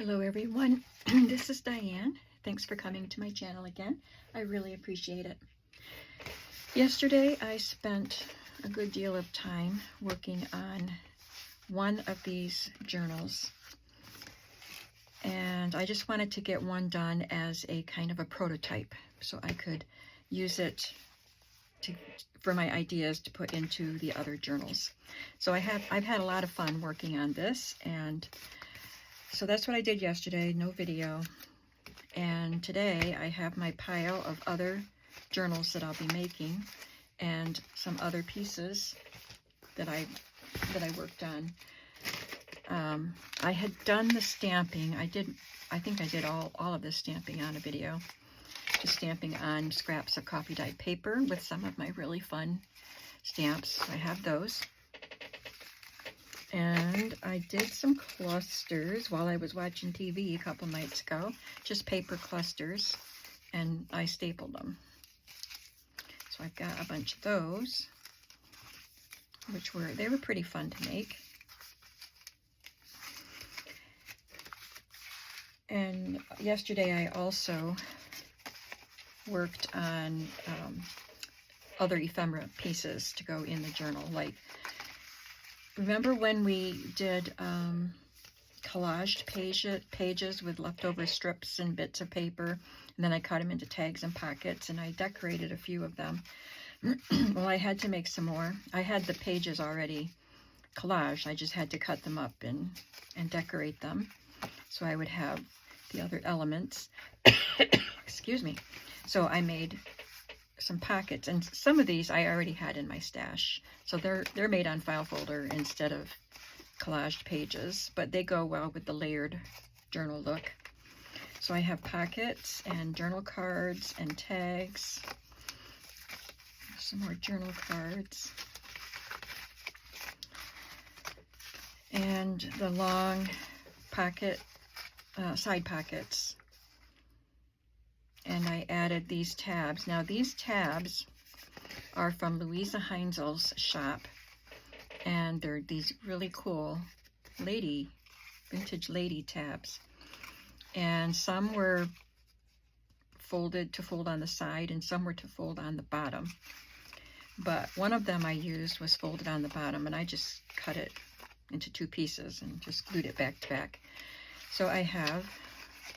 Hello everyone, this is Diane. Thanks for coming to my channel again. I really appreciate it. Yesterday I spent a good deal of time working on one of these journals, and I just wanted to get one done as a kind of a prototype so I could use it for my ideas to put into the other journals. So I've had a lot of fun working on this, and so that's what I did yesterday. No video. And today I have my pile of other journals that I'll be making and some other pieces that I worked on. I had done the stamping. I think I did all of this stamping on a video. Just stamping on scraps of coffee dyed paper with some of my really fun stamps. I have those. And I did some clusters while I was watching TV a couple nights ago, just paper clusters, and I stapled them. So I've got a bunch of those, they were pretty fun to make. And yesterday I also worked on other ephemera pieces to go in the journal, like, remember when we did collaged pages with leftover strips and bits of paper, and then I cut them into tags and pockets, and I decorated a few of them. Well, I had to make some more. I had the pages already collaged. I just had to cut them up and decorate them so I would have the other elements. Excuse me. So I made some pockets, and some of these I already had in my stash, so they're made on file folder instead of collaged pages, but they go well with the layered journal look. So I have pockets and journal cards and tags, some more journal cards, and the long pocket side pockets. And I added these tabs. Now these tabs are from Louisa Heinzel's shop, and they're these really cool vintage lady tabs. And some were folded to fold on the side, and some were to fold on the bottom. But one of them I used was folded on the bottom, and I just cut it into two pieces and just glued it back to back. So I have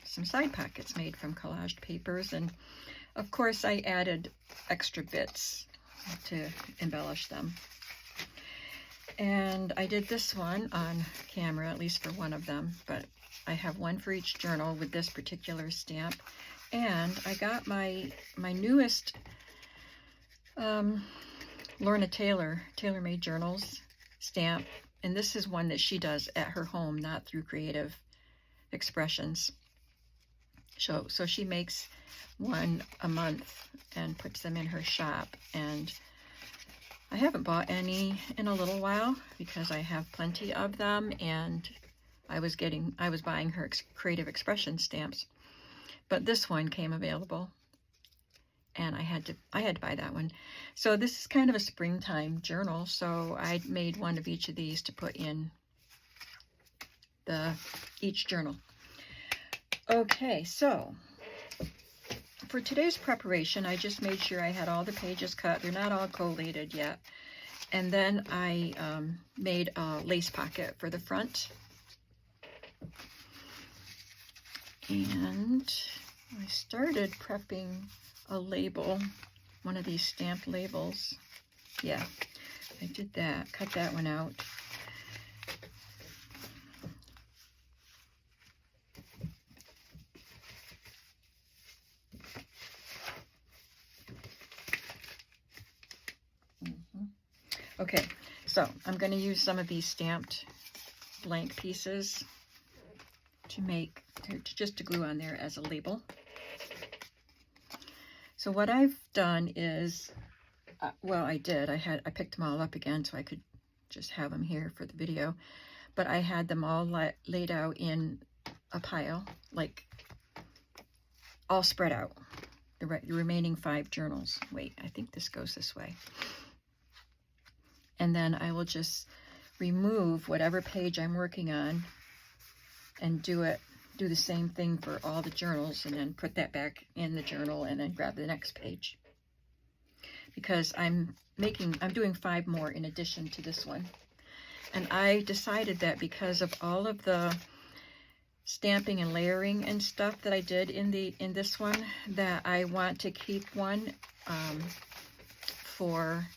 some side pockets made from collaged papers, and of course I added extra bits to embellish them. And I did this one on camera, at least for one of them, but I have one for each journal with this particular stamp. And I got my newest Lorna Tailor-Made Journals stamp, and this is one that she does at her home, not through Creative Expressions. So she makes one a month and puts them in her shop, and I haven't bought any in a little while because I have plenty of them, and I was buying her Creative Expression stamps, but this one came available, and I had to buy that one. So this is kind of a springtime journal, so I made one of each of these to put in each journal. Okay, so for today's preparation, I just made sure I had all the pages cut. They're not all collated yet. And then I made a lace pocket for the front. And I started prepping a label, one of these stamped labels. Yeah, I did that, cut that one out. Okay, so I'm going to use some of these stamped blank pieces just to glue on there as a label. So what I've done is, well, I picked them all up again so I could just have them here for the video, but I had them all laid out in a pile, like all spread out, the remaining 5 journals. Wait, I think this goes this way. And then I will just remove whatever page I'm working on and do it do the same thing for all the journals and then put that back in the journal and then grab the next page. Because I'm doing 5 more in addition to this one. And I decided that because of all of the stamping and layering and stuff that I did in this one, that I want to keep one for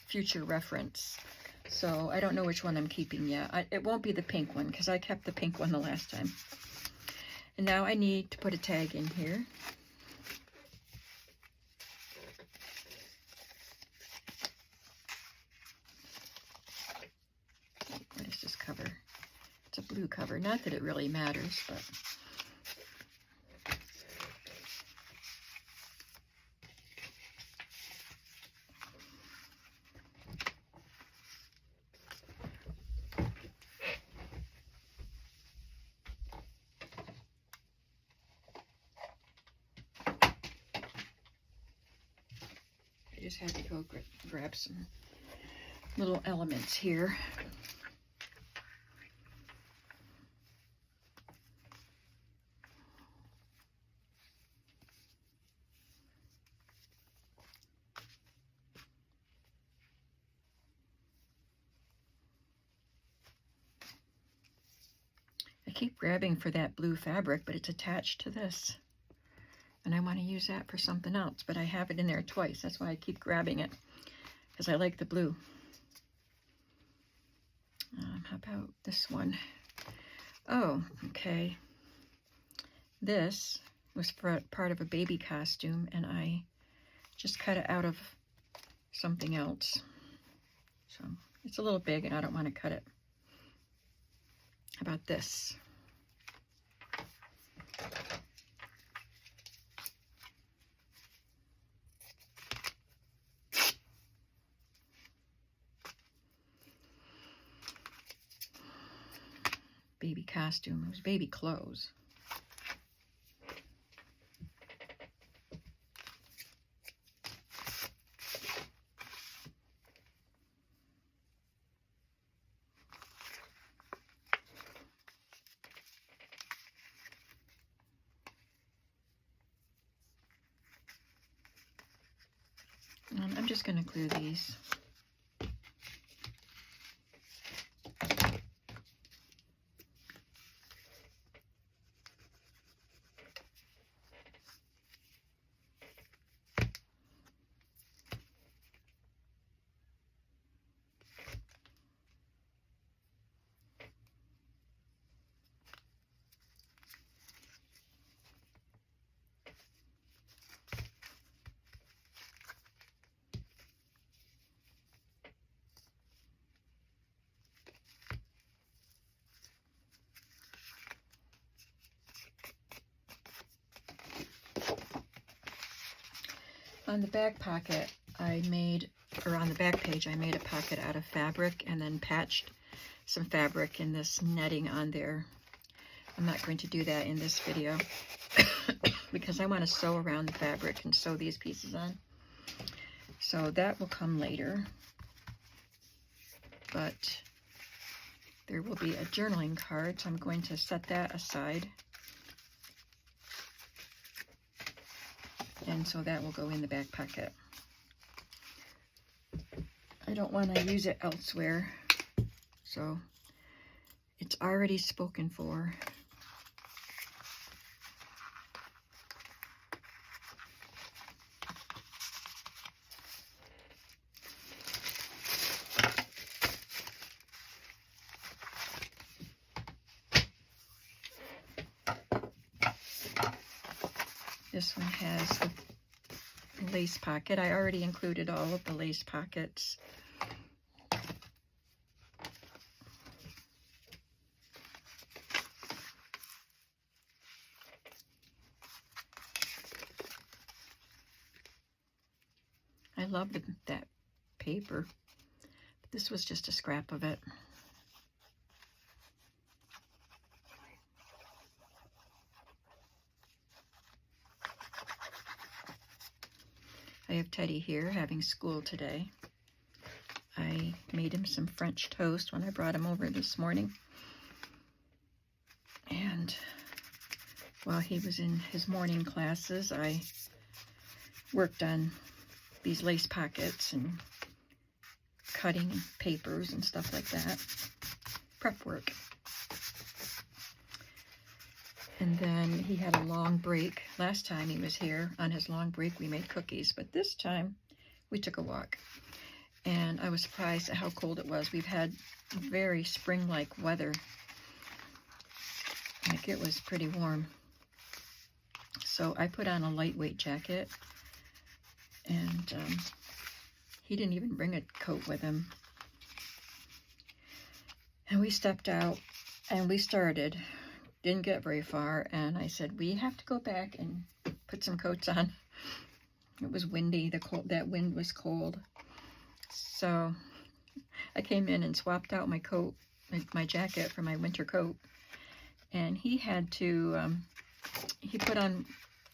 future reference. So I don't know which one I'm keeping yet. It won't be the pink one because I kept the pink one the last time. And now I need to put a tag in here. What is this cover? It's a blue cover. Not that it really matters, but I just had to go grab some little elements here. I keep grabbing for that blue fabric, but it's attached to this. And I want to use that for something else, but I have it in there twice. That's why I keep grabbing it, because I like the blue. How about this one? Oh, okay. This was for part of a baby costume, and I just cut it out of something else. So it's a little big, and I don't want to cut it. How about this? Baby costume. It was baby clothes. I'm just going to glue these. On the back pocket, on the back page, I made a pocket out of fabric and then patched some fabric in this netting on there. I'm not going to do that in this video because I want to sew around the fabric and sew these pieces on. So that will come later. But there will be a journaling card, so I'm going to set that aside. And so that will go in the back pocket. I don't want to use it elsewhere, so it's already spoken for. This one has the lace pocket. I already included all of the lace pockets. I love that paper, but this was just a scrap of it. I have Teddy here having school today. I made him some French toast when I brought him over this morning. And while he was in his morning classes, I worked on these lace pockets and cutting papers and stuff like that. Prep work. And then he had a long break. Last time he was here, on his long break, we made cookies. But this time, we took a walk. And I was surprised at how cold it was. We've had very spring-like weather. Like, it was pretty warm. So I put on a lightweight jacket. And he didn't even bring a coat with him. And we stepped out, and we started. Didn't get very far, and I said, we have to go back and put some coats on. It was windy. That wind was cold. So I came in and swapped out my coat, my jacket for my winter coat. And he had to, he put on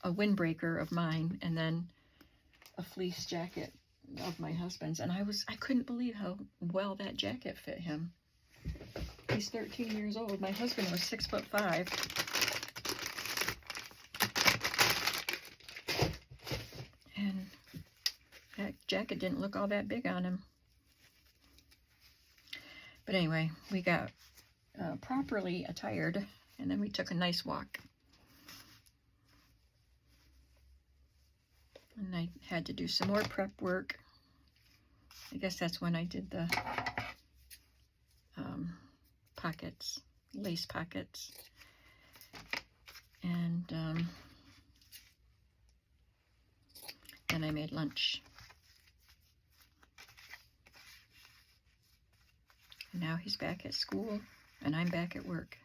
a windbreaker of mine and then a fleece jacket of my husband's. And I couldn't believe how well that jacket fit him. He's 13 years old. My husband was 6'5". And that jacket didn't look all that big on him. But anyway, we got properly attired, and then we took a nice walk. And I had to do some more prep work. I guess that's when I did the pockets, lace pockets. And then I made lunch. And now he's back at school, and I'm back at work.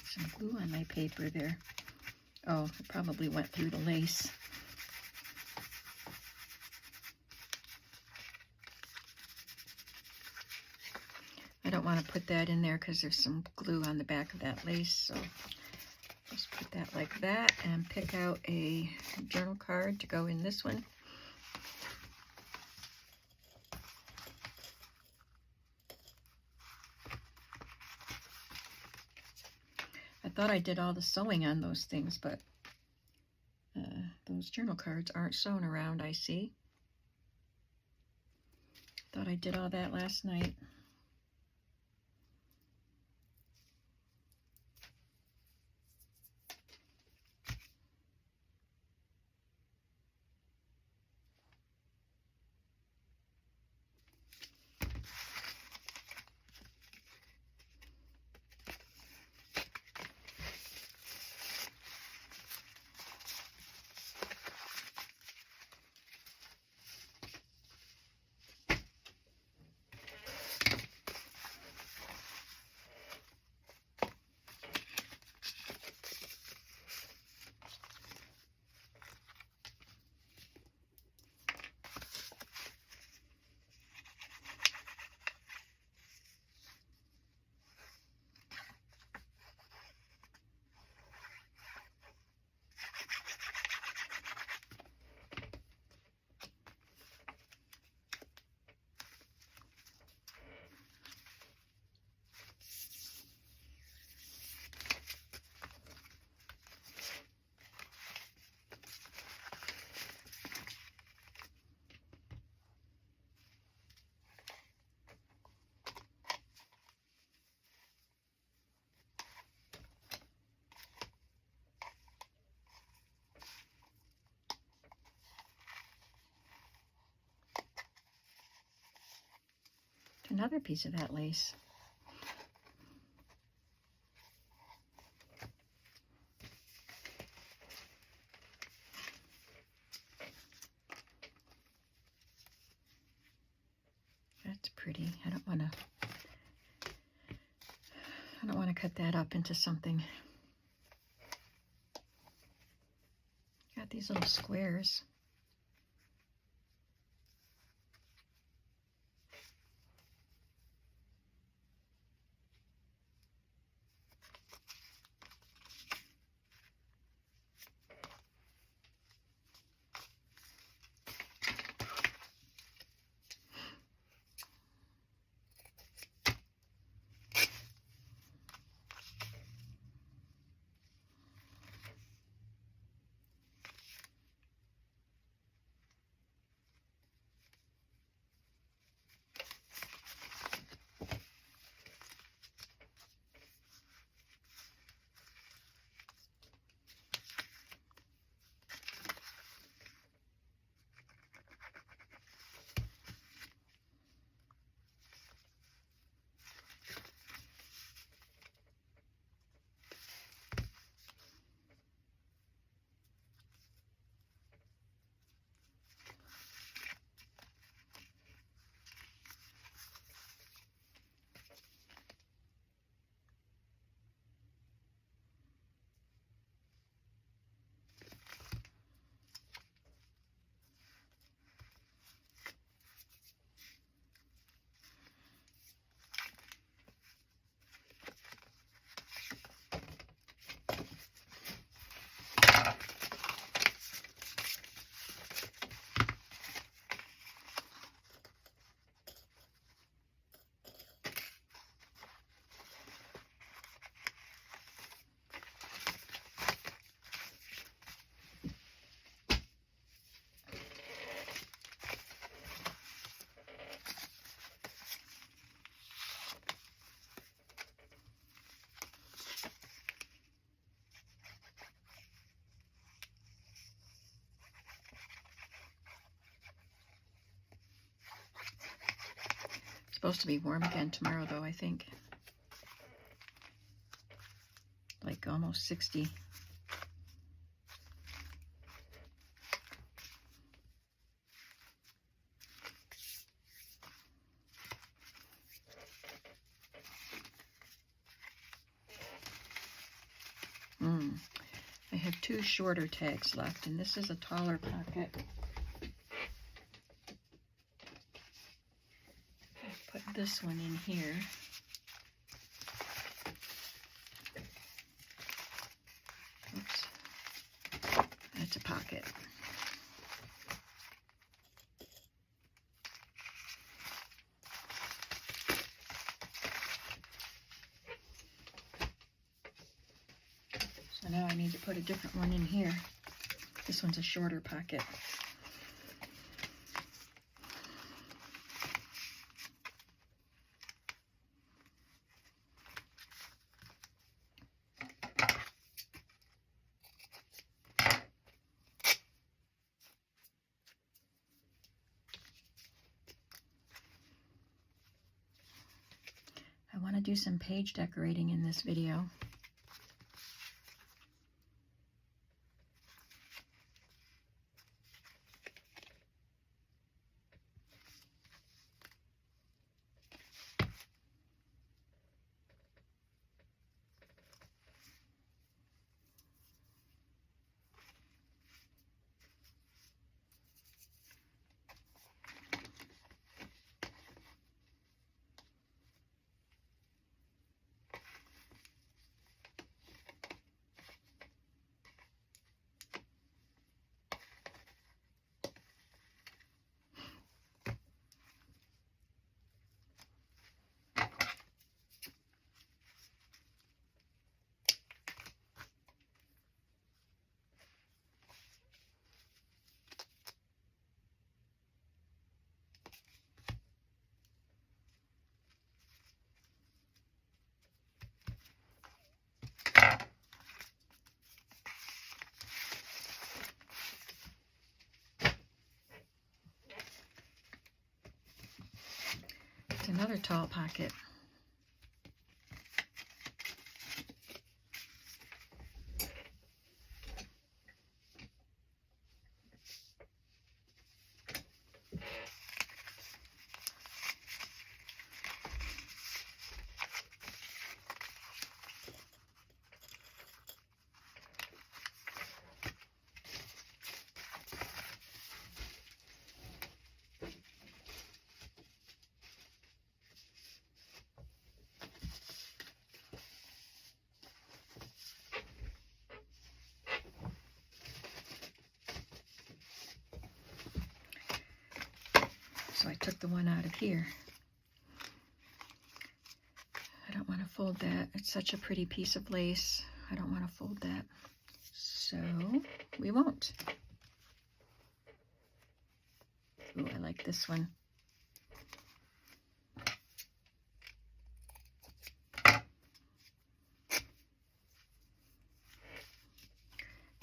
Some glue on my paper there. Oh, it probably went through the lace. I don't want to put that in there because there's some glue on the back of that lace, so just put that like that and pick out a journal card to go in this one. I thought I did all the sewing on those things, but those journal cards aren't sewn around, I see. Thought I did all that last night. Another piece of that lace. That's pretty. I don't want to I don't want to cut that up into something. Got these little squares. Supposed to be warm again tomorrow, though, I think. Like almost 60. I have 2 shorter tags left, and this is a taller pocket. Put this one in here. Oops. That's a pocket. So now I need to put a different one in here. This one's a shorter pocket. I want to do some page decorating in this video. It's another tall pocket. so I took the one out of here. I don't want to fold that. It's such a pretty piece of lace. I don't want to fold that. So we won't. Ooh, I like this one.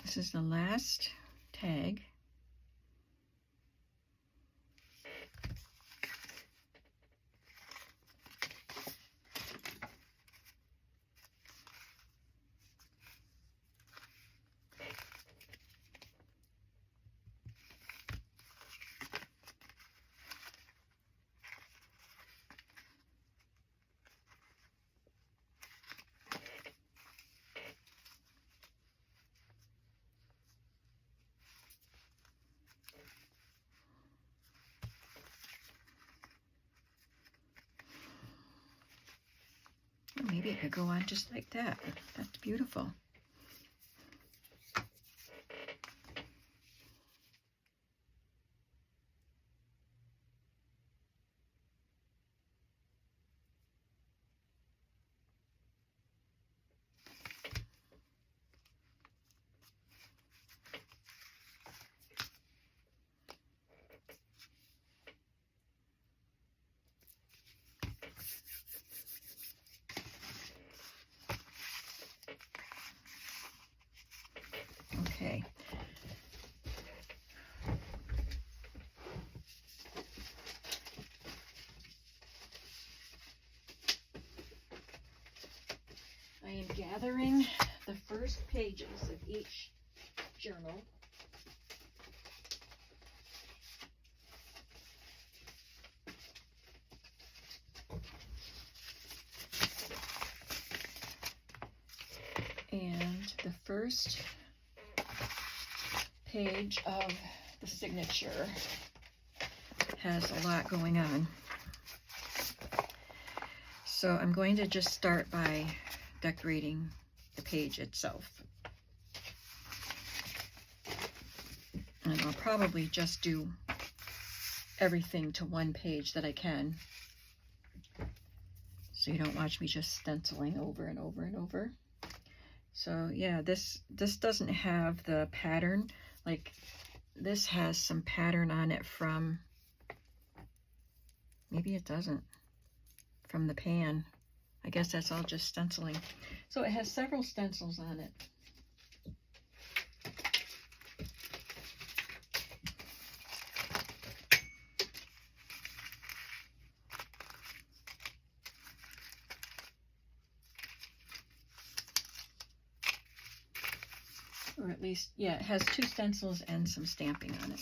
This is the last tag. Maybe it could go on just like that. That's beautiful. Okay. I am gathering the first pages of each journal. And the first page of the signature has a lot going on. So I'm going to just start by decorating the page itself. And I'll probably just do everything to one page that I can, so you don't watch me just stenciling over and over and over. So yeah, this doesn't have the pattern. Like, this has some pattern on it from, maybe it doesn't, from the pan. I guess that's all just stenciling. So it has several stencils on it. Or at least, yeah, it has 2 stencils and some stamping on it.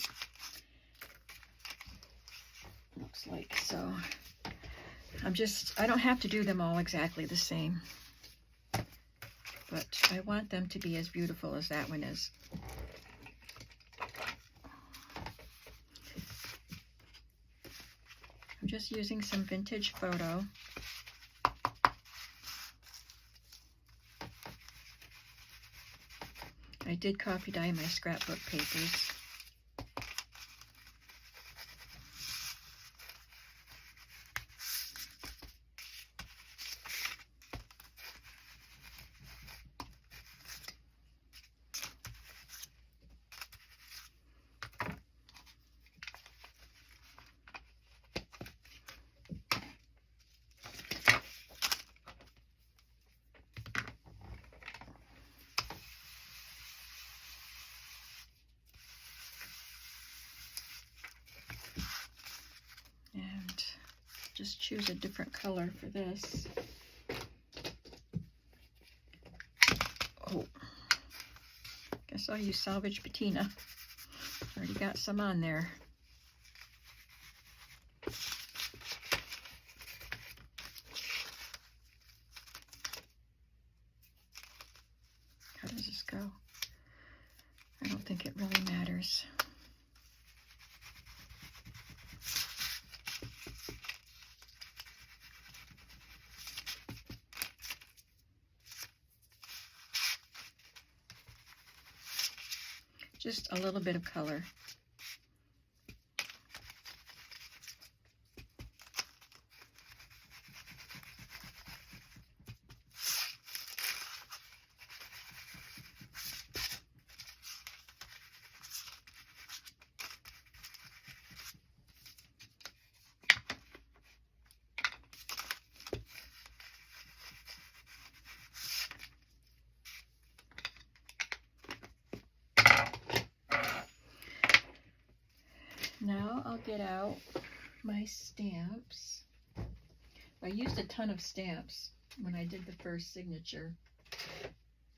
Looks like. So I don't have to do them all exactly the same, but I want them to be as beautiful as that one is. I'm just using some vintage photo. I did copy dye my scrapbook papers. And just choose a different color for this. Oh, guess I'll use salvage patina. Already got some on there. How does this go? I don't think it really matters. Just a little bit of color. I'll get out my stamps. I used a ton of stamps when I did the first signature,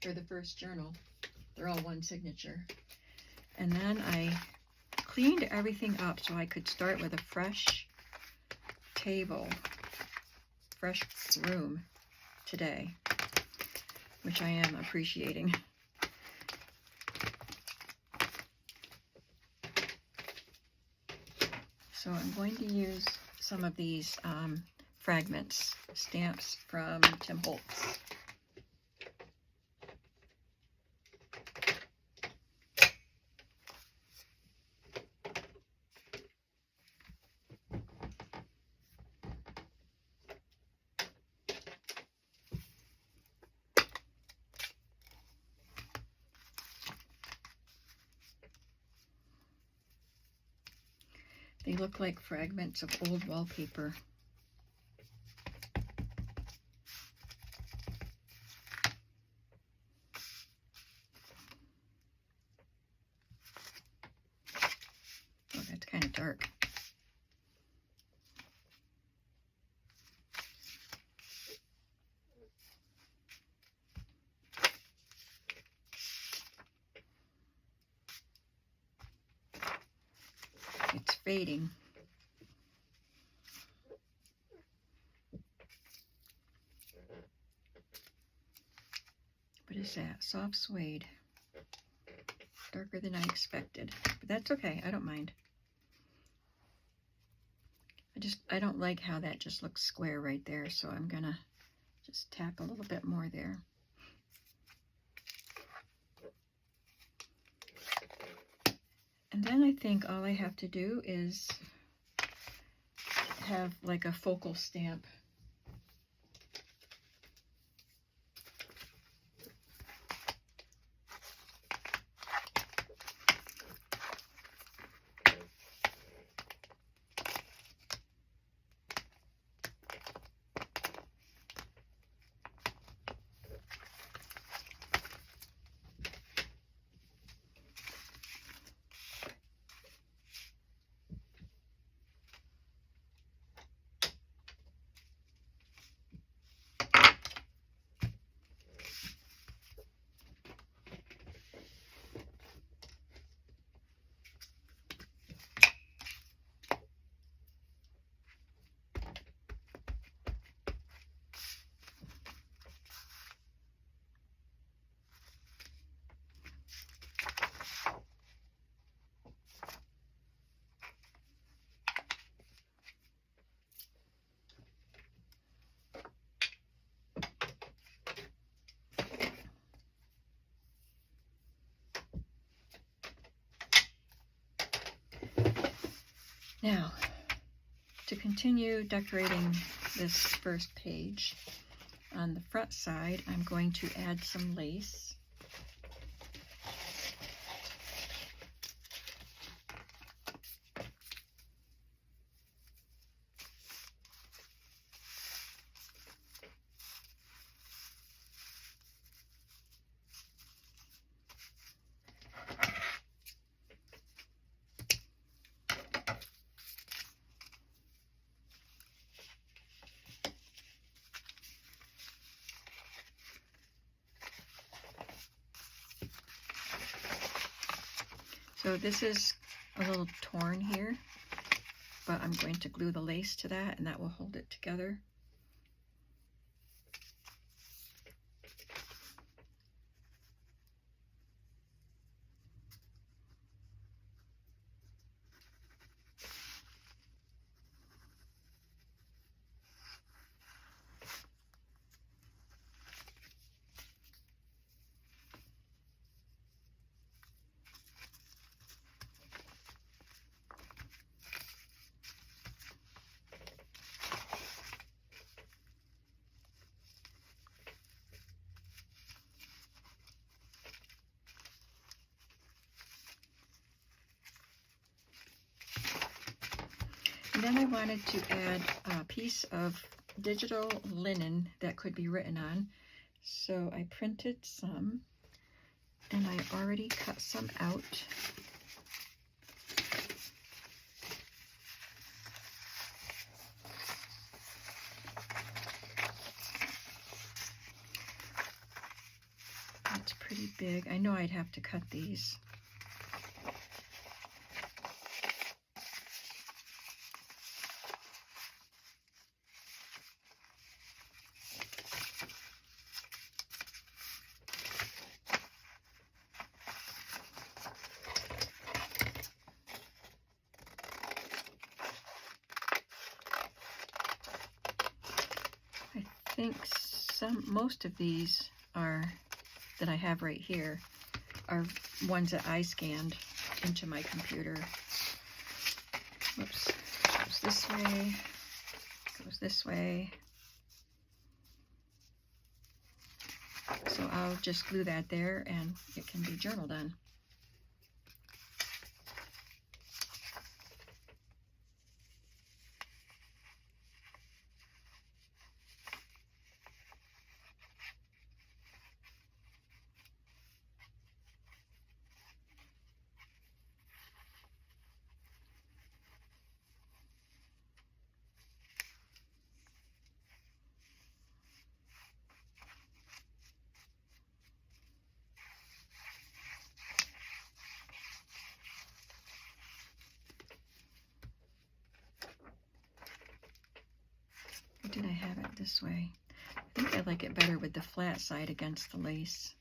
or the first journal. They're all one signature. And then I cleaned everything up so I could start with a fresh table, fresh room today, which I am appreciating. So I'm going to use some of these fragments, stamps from Tim Holtz. They look like fragments of old wallpaper. Oh, that's kind of dark. It's fading. What is that? Soft suede. Darker than I expected. But that's okay. I don't mind. I don't like how that just looks square right there, so I'm gonna just tack a little bit more there. And then I think all I have to do is have like a focal stamp. Now, to continue decorating this first page, on the front side, I'm going to add some lace. So this is a little torn here, but I'm going to glue the lace to that, and that will hold it together. And then I wanted to add a piece of digital linen that could be written on. So I printed some, and I already cut some out. pretty big. I know I'd have to cut these. I think most of these that I have right here are ones that I scanned into my computer. Whoops, goes this way, goes this way. So I'll just glue that there and it can be journaled on. Did I have it this way? I think I like it better with the flat side against the lace.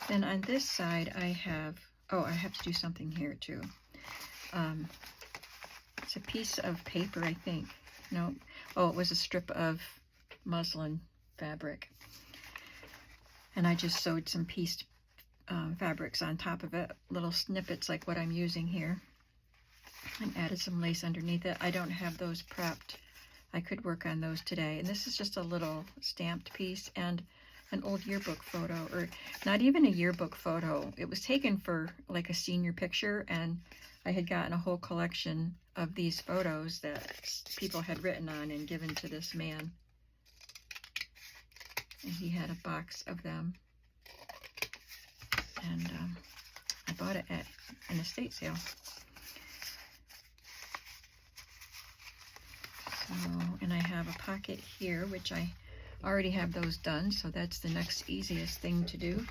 Then on this side I have, I have to do something here too. It's a piece of paper, I think. No, it was a strip of muslin fabric. And I just sewed some pieced fabrics on top of it, little snippets like what I'm using here. And added some lace underneath it. I don't have those prepped. I could work on those today. And this is just a little stamped piece and an old yearbook photo, or not even a yearbook photo. It was taken for like a senior picture, and I had gotten a whole collection of these photos that people had written on and given to this man. And he had a box of them. And I bought it at an estate sale. So, and I have a pocket here, which I already have those done, so that's the next easiest thing to do.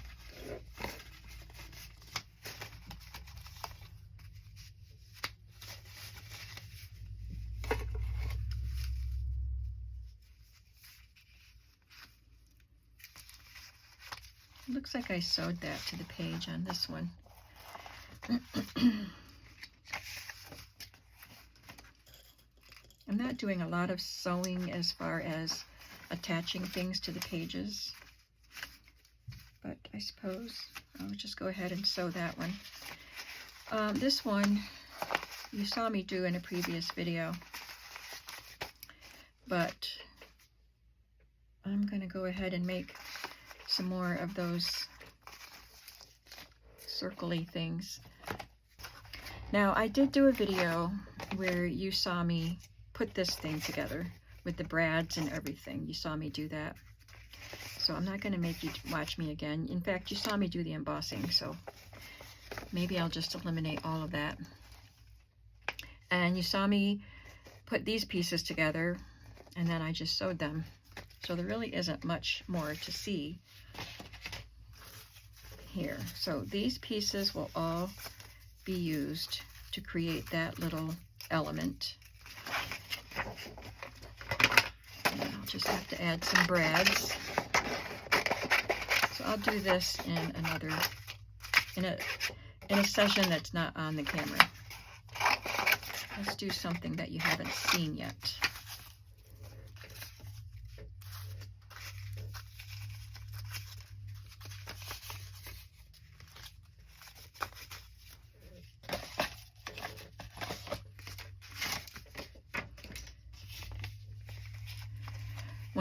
It looks like I sewed that to the page on this one. I'm not doing a lot of sewing as far as attaching things to the pages, but I suppose I'll just go ahead and sew that one. This one you saw me do in a previous video, but I'm going to go ahead and make some more of those circle-y things. Now, I did do a video where you saw me put this thing together with the brads and everything. You saw me do that. So I'm not going to make you watch me again. In fact, you saw me do the embossing, so maybe I'll just eliminate all of that. And you saw me put these pieces together, and then I just sewed them. So there really isn't much more to see here. So these pieces will all be used to create that little element. And I'll just have to add some brads. So I'll do this in a session that's not on the camera. Let's do something that you haven't seen yet.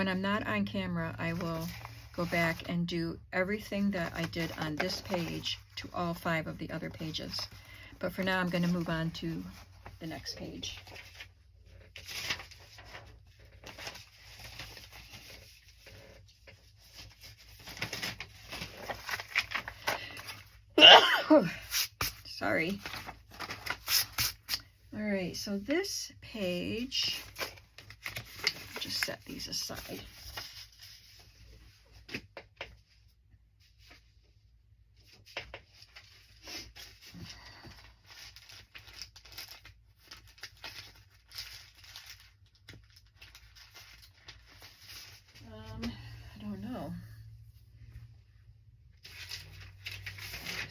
when I'm not on camera, I will go back and do everything that I did on this page to all 5 of the other pages. But for now, I'm going to move on to the next page. Sorry. All right, so this page, I'll just set these aside. I don't know.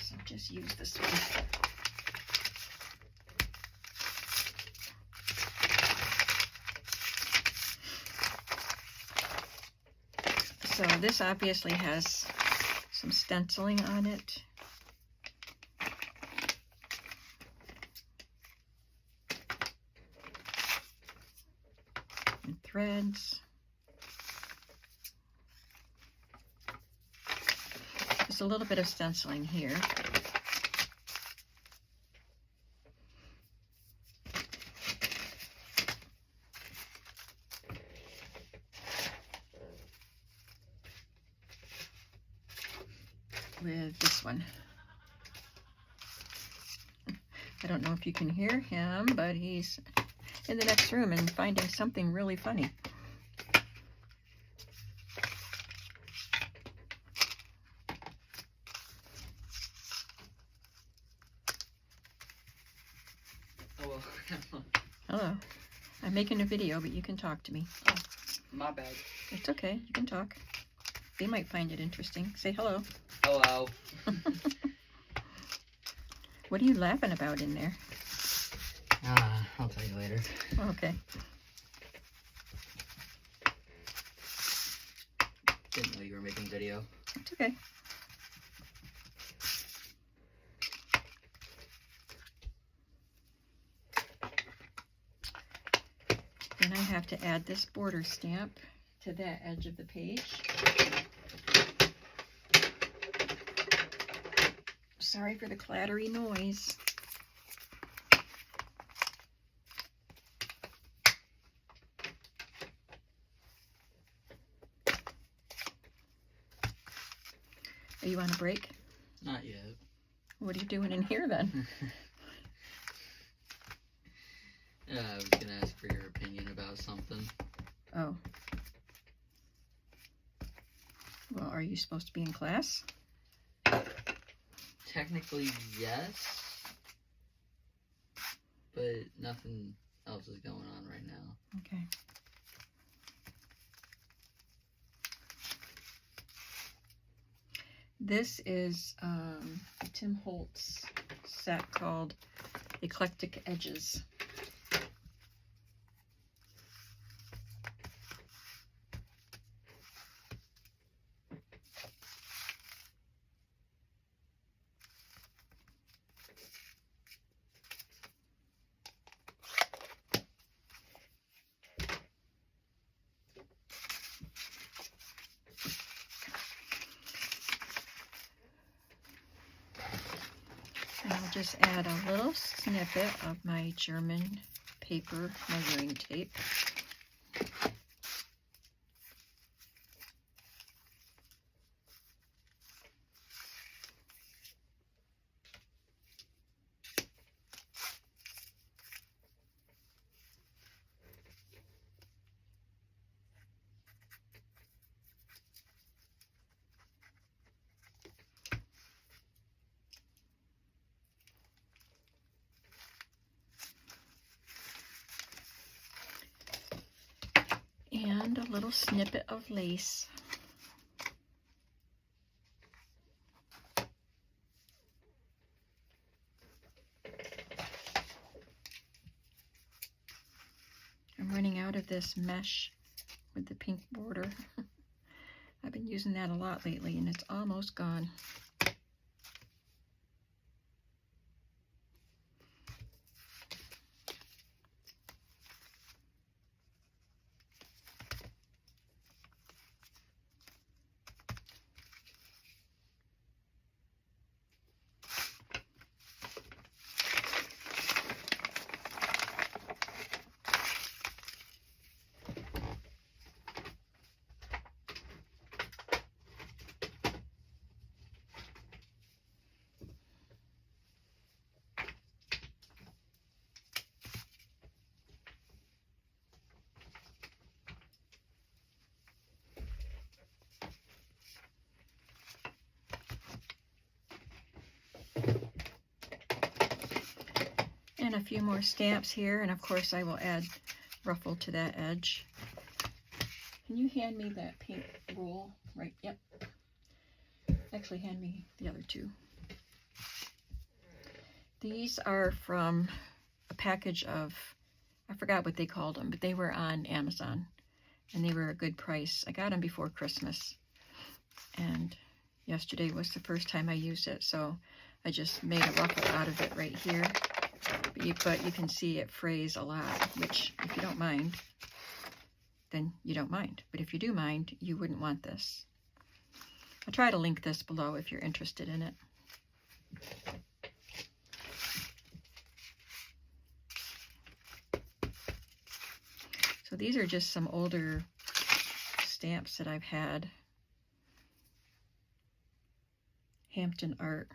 So I'll just use this one. So this obviously has some stenciling on it. And threads. There's a little bit of stenciling here. With this one. I don't know if you can hear him, but he's in the next room and finding something really funny. Hello. Hello. I'm making a video, but you can talk to me. Oh, my bad. It's okay. You can talk. They might find it interesting. Say hello. Hello. What are you laughing about in there? I'll tell you later. Okay. Didn't know you were making video. It's okay. Then I have to add this border stamp to that edge of the page. Sorry for the clattery noise. Are you on a break? Not yet. What are you doing in here then? I was gonna ask for your opinion about something. Oh. Well, are you supposed to be in class? Technically, yes. But nothing else is going on right now. Okay. This is a Tim Holtz set called Eclectic Edges. And I'll just add a little snippet of my German paper measuring tape. And a little snippet of lace. I'm running out of this mesh with the pink border. I've been using that a lot lately and it's almost gone. And a few more stamps here, and of course I will add ruffle to that edge. Can you hand me that pink roll? Right, yep. Actually, hand me the other two. These are from a package of, I forgot what they called them, but they were on Amazon, and they were a good price. I got them before Christmas, and yesterday was the first time I used it, so I just made a ruffle out of it right here. But you can see it frays a lot, which if you don't mind, then you don't mind. But if you do mind, you wouldn't want this. I'll try to link this below if you're interested in it. So these are just some older stamps that I've had. Hampton Art.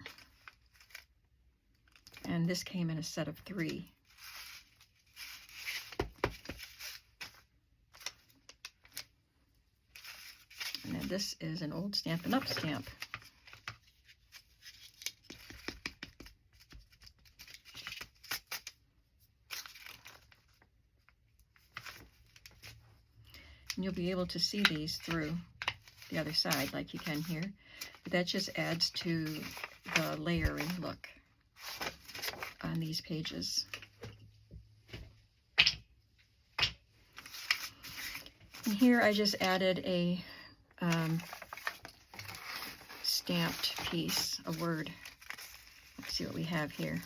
And this came in a set of 3. And then this is an old Stampin' Up! Stamp. And you'll be able to see these through the other side like you can here. But that just adds to the layering look on these pages. And here I just added a stamped piece, a word. Let's see what we have here.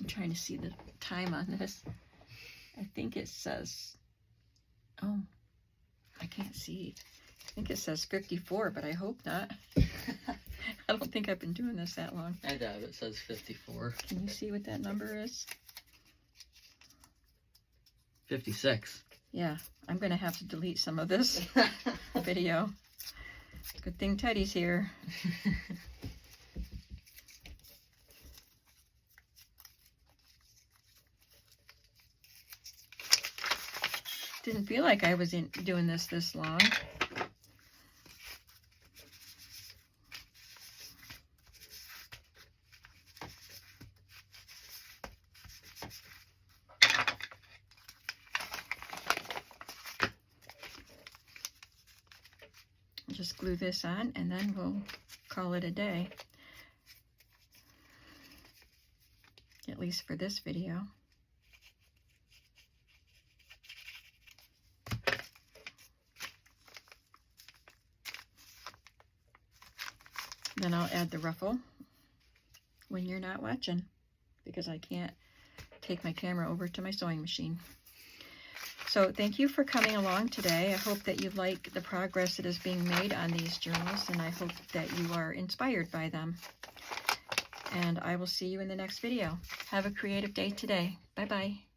I'm trying to see the time on this. I think it says, oh, I can't see. I think it says 54, but I hope not. I don't think I've been doing this that long. I doubt it says 54. Can you see what that number is? 56. Yeah, I'm going to have to delete some of this video. Good thing Teddy's here. Didn't feel like I was doing this long. Just glue this on and then we'll call it a day. At least for this video. Then I'll add the ruffle when you're not watching, because I can't take my camera over to my sewing machine. So thank you for coming along today. I hope that you like the progress that is being made on these journals, and I hope that you are inspired by them. And I will see you in the next video. Have a creative day today. Bye-bye.